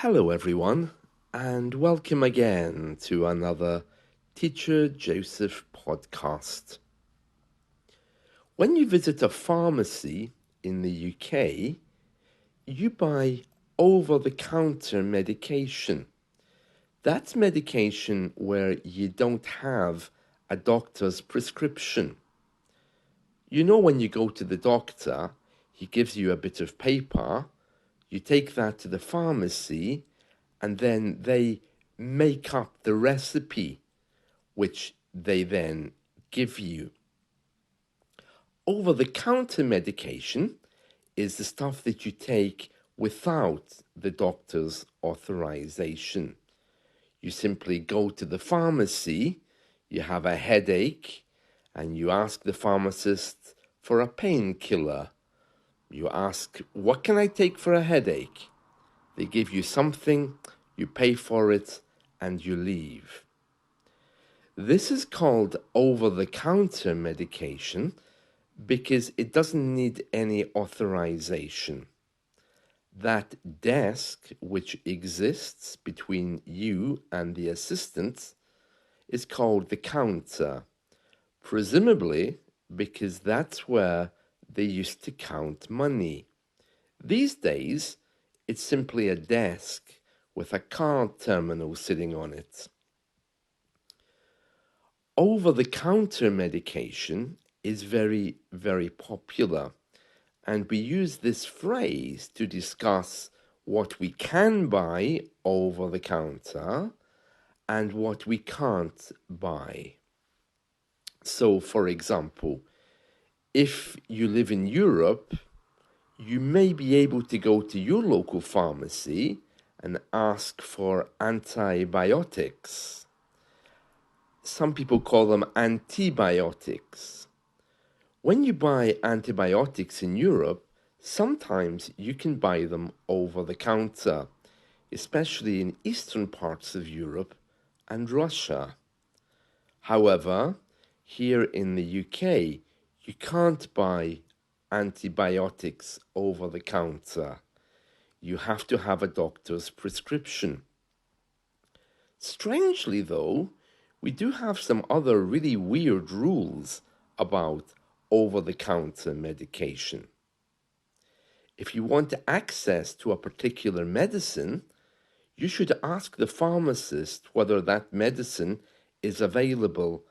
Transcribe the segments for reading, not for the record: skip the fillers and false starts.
Hello, everyone, and welcome again to another Teacher Joseph podcast. When you visit a pharmacy in the UK, you buy over-the-counter medication. That's medication where you don't have a doctor's prescription. You know, when you go to the doctor, he gives you a bit of paper, you take that to the pharmacy, and then they make up the recipe, which they then give you. Over-the-counter medication is the stuff that you take without the doctor's authorization. You simply go to the pharmacy, you have a headache, and you ask the pharmacist for a painkiller. You ask, what can I take for a headache? They give you something, you pay for it, and you leave. This is called over-the-counter medication because it doesn't need any authorization. That desk which exists between you and the assistant is called the counter, presumably because that's where they used to count money. These days, it's simply a desk with a card terminal sitting on it. Over-the-counter medication is very, very popular, and we use this phrase to discuss what we can buy over the counter and what we can't buy. So, for example, if you live in Europe, you may be able to go to your local pharmacy and ask for antibiotics. Some people call them antibiotics. When you buy antibiotics in Europe, sometimes you can buy them over the counter, especially in eastern parts of Europe and Russia. However, here in the UK, you can't buy antibiotics over the counter. You have to have a doctor's prescription. Strangely, though, we do have some other really weird rules about over-the-counter medication. If you want access to a particular medicine, you should ask the pharmacist whether that medicine is available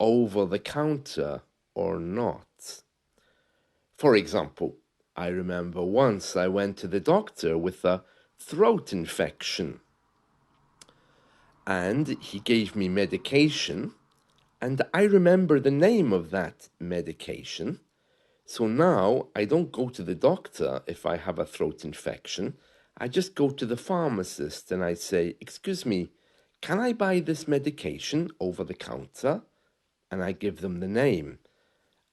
over the counter or not. For example, I remember once I went to the doctor with a throat infection, and he gave me medication, and I remember the name of that medication. So now I don't go to the doctor if I have a throat infection. I just go to the pharmacist and I say, excuse me, can I buy this medication over the counter? And I give them the name.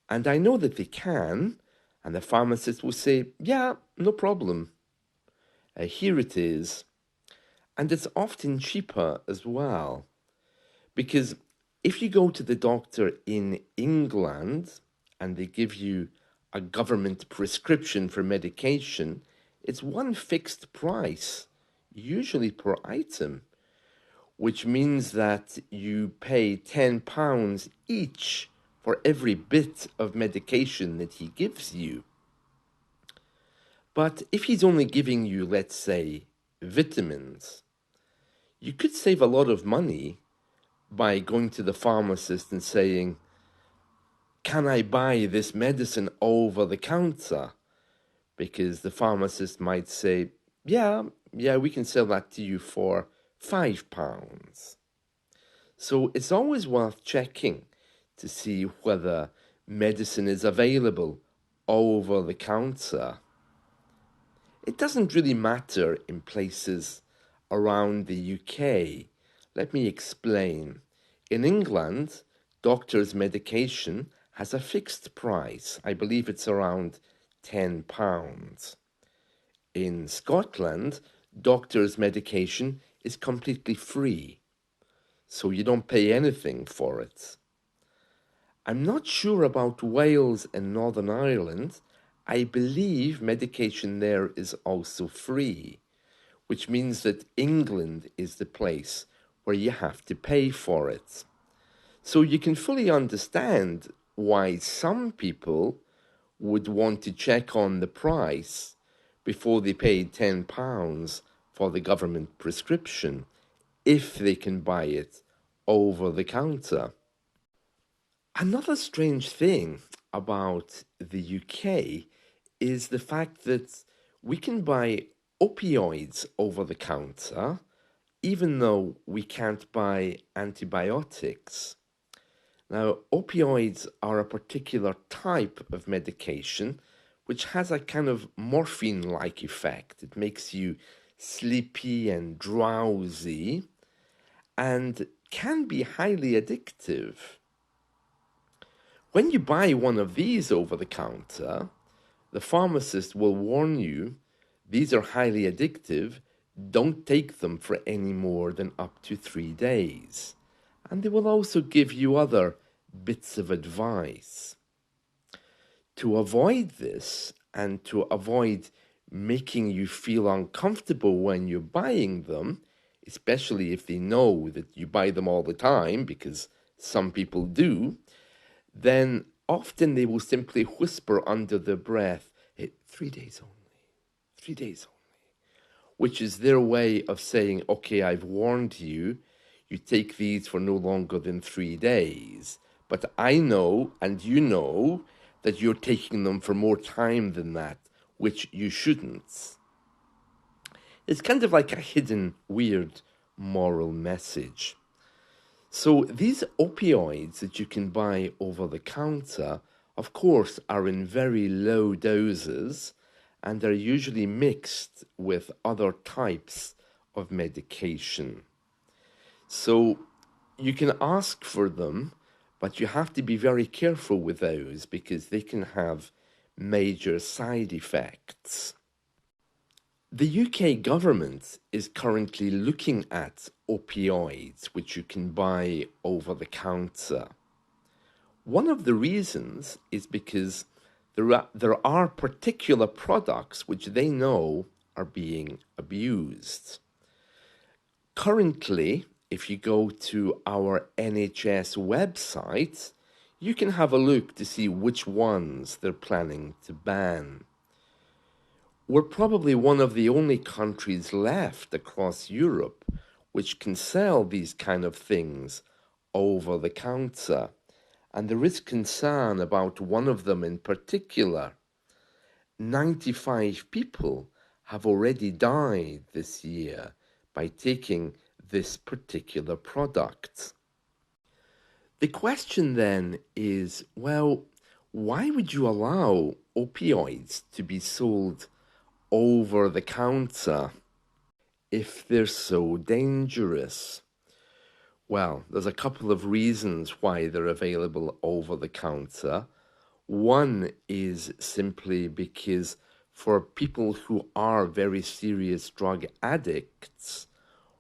And I know that they can, and the pharmacist will say, yeah, no problem. Here it is. And it's often cheaper as well. Because if you go to the doctor in England and they give you a government prescription for medication, it's one fixed price, usually per item, which means that you pay £10 each for every bit of medication that he gives you. But if he's only giving you, let's say, vitamins, you could save a lot of money by going to the pharmacist and saying, can I buy this medicine over the counter? Because the pharmacist might say, yeah, we can sell that to you for £5. So it's always worth checking to see whether medicine is available over the counter. It doesn't really matter in places around the UK. Let me explain. In England, doctor's medication has a fixed price. I believe it's around £10. In Scotland, doctor's medication is completely free, so you don't pay anything for it. I'm not sure about Wales and Northern Ireland. I believe medication there is also free, which means that England is the place where you have to pay for it. So you can fully understand why some people would want to check on the price before they paid £10 for the government prescription, if they can buy it over the counter. Another strange thing about the UK is the fact that we can buy opioids over the counter, even though we can't buy antibiotics. Now, opioids are a particular type of medication which has a kind of morphine-like effect. It makes you sleepy and drowsy and can be highly addictive. When you buy one of these over the counter, the pharmacist will warn you these are highly addictive, don't take them for any more than up to 3 days. And they will also give you other bits of advice. To avoid this and to avoid making you feel uncomfortable when you're buying them, especially if they know that you buy them all the time, because some people do, then often they will simply whisper under their breath, hey, 3 days only, 3 days only, which is their way of saying, okay, I've warned you, you take these for no longer than 3 days. But I know, and you know, that you're taking them for more time than that, which you shouldn't. It's kind of like a hidden, weird moral message. So these opioids that you can buy over the counter, of course, are in very low doses and are usually mixed with other types of medication. So you can ask for them, but you have to be very careful with those because they can have major side effects. The UK government is currently looking at opioids, which you can buy over the counter. One of the reasons is because there are particular products which they know are being abused. Currently, if you go to our NHS website, you can have a look to see which ones they're planning to ban. We're probably one of the only countries left across Europe which can sell these kind of things over the counter, and there is concern about one of them in particular. 95 people have already died this year by taking this particular product. The question then is, well, why would you allow opioids to be sold over the counter if they're so dangerous? Well, there's a couple of reasons why they're available over the counter. One is simply because for people who are very serious drug addicts,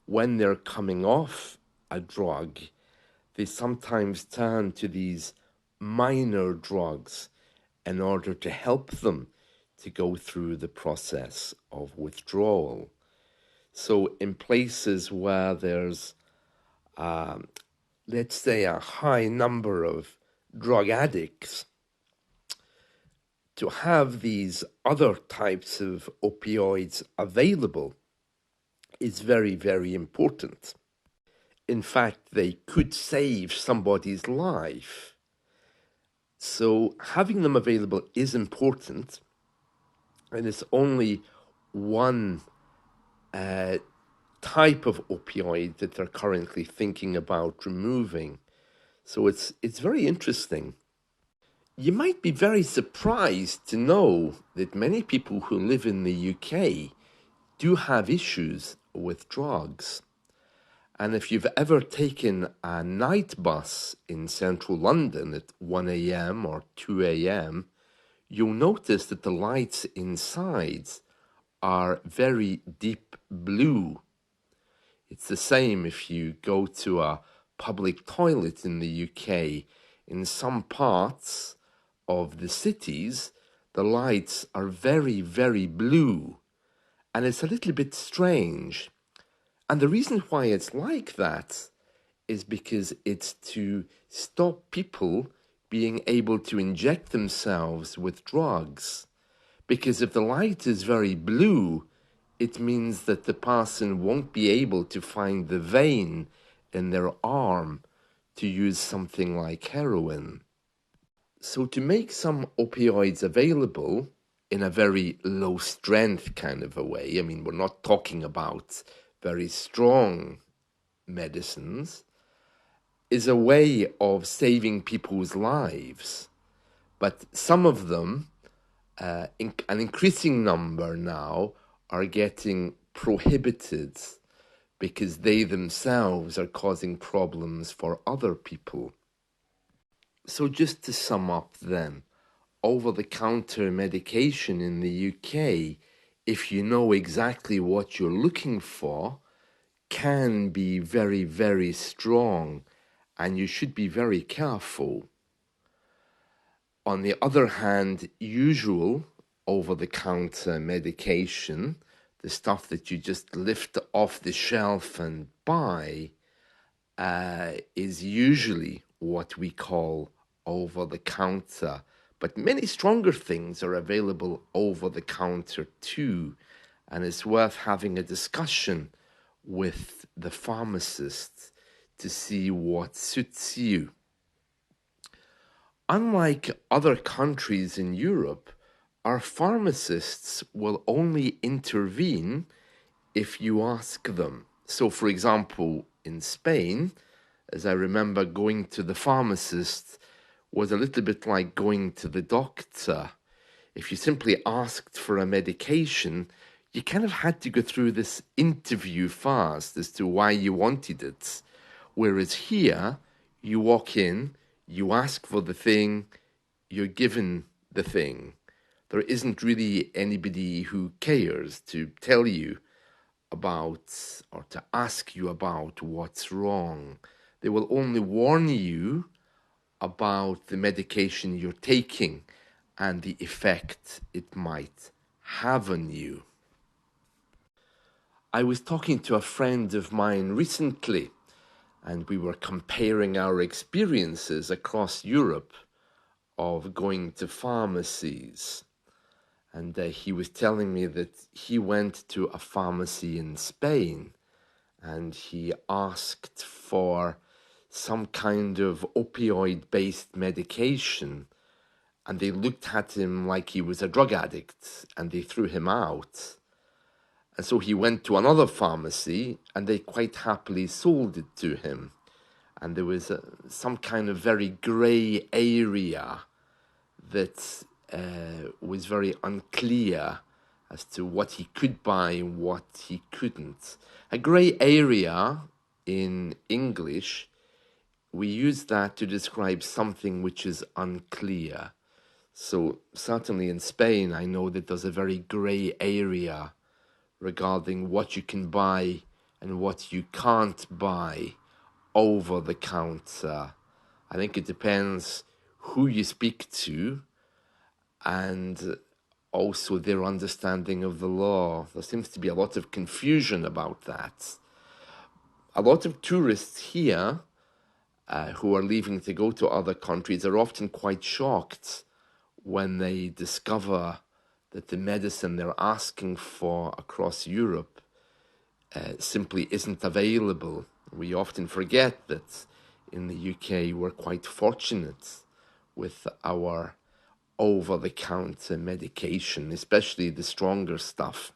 when they're coming off a drug, they sometimes turn to these minor drugs in order to help them to go through the process of withdrawal. So in places where there's, let's say, a high number of drug addicts, to have these other types of opioids available is very, very important. In fact, they could save somebody's life. So having them available is important, and it's only one type of opioid that they're currently thinking about removing. So it's very interesting. You might be very surprised to know that many people who live in the UK do have issues with drugs. And if you've ever taken a night bus in central London at 1 a.m. or 2 a.m., you'll notice that the lights inside are very deep blue. It's the same if you go to a public toilet in the UK. In some parts of the cities, the lights are very, very blue. And it's a little bit strange. And the reason why it's like that is because it's to stop people being able to inject themselves with drugs. Because if the light is very blue, it means that the person won't be able to find the vein in their arm to use something like heroin. So to make some opioids available in a very low strength kind of a way, I mean, we're not talking about very strong medicines, is a way of saving people's lives. But some of them, an increasing number now, are getting prohibited because they themselves are causing problems for other people. So just to sum up then, over-the-counter medication in the UK, if you know exactly what you're looking for, can be very, very strong, and you should be very careful. On the other hand, usual over-the-counter medication, the stuff that you just lift off the shelf and buy, is usually what we call over-the-counter. But many stronger things are available over-the-counter too, and it's worth having a discussion with the pharmacist to see what suits you. Unlike other countries in Europe, our pharmacists will only intervene if you ask them. So, for example, in Spain, as I remember, going to the pharmacist was a little bit like going to the doctor. If you simply asked for a medication, you kind of had to go through this interview first as to why you wanted it. Whereas here, you walk in, you ask for the thing, you're given the thing. There isn't really anybody who cares to tell you about or to ask you about what's wrong. They will only warn you about the medication you're taking and the effect it might have on you. I was talking to a friend of mine recently, and we were comparing our experiences across Europe of going to pharmacies. And he was telling me that he went to a pharmacy in Spain and he asked for some kind of opioid-based medication, and they looked at him like he was a drug addict and they threw him out. And so he went to another pharmacy and they quite happily sold it to him. And there was some kind of very grey area that was very unclear as to what he could buy and what he couldn't. A grey area in English, we use that to describe something which is unclear. So certainly in Spain, I know that there's a very grey area regarding what you can buy and what you can't buy over the counter. I think it depends who you speak to and also their understanding of the law. There seems to be a lot of confusion about that. A lot of tourists here who are leaving to go to other countries are often quite shocked when they discover that the medicine they're asking for across Europe simply isn't available. We often forget that in the UK we're quite fortunate with our over-the-counter medication, especially the stronger stuff.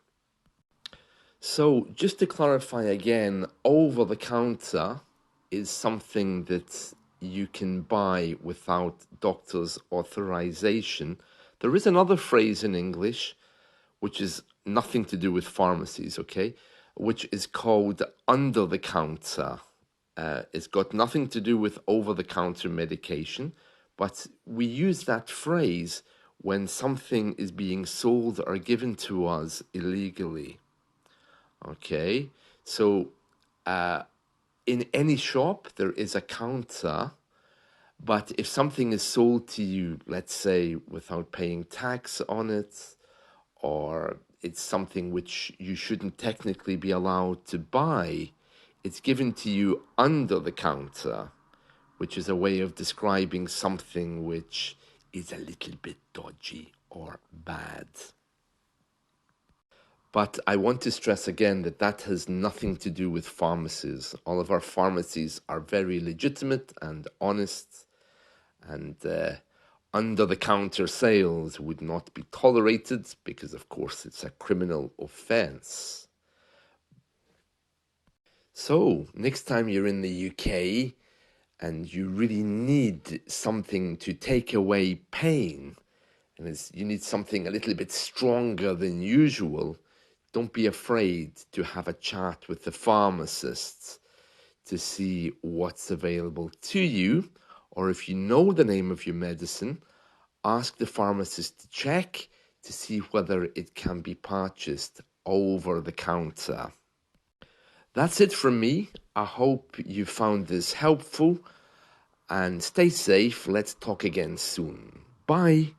So just to clarify again, over-the-counter is something that you can buy without doctor's authorization. There is another phrase in English which is nothing to do with pharmacies, okay, which is called under-the-counter. It's got nothing to do with over-the-counter medication, but we use that phrase when something is being sold or given to us illegally. Okay, so in any shop there is a counter, but if something is sold to you, let's say without paying tax on it, or it's something which you shouldn't technically be allowed to buy. It's given to you under the counter, which is a way of describing something which is a little bit dodgy or bad. But I want to stress again that that has nothing to do with pharmacies. All of our pharmacies are very legitimate and honest, and under-the-counter sales would not be tolerated because, of course, it's a criminal offence. So, next time you're in the UK and you really need something to take away pain, and you need something a little bit stronger than usual, don't be afraid to have a chat with the pharmacists to see what's available to you. Or if you know the name of your medicine, ask the pharmacist to check to see whether it can be purchased over the counter. That's it from me. I hope you found this helpful, and stay safe. Let's talk again soon. Bye.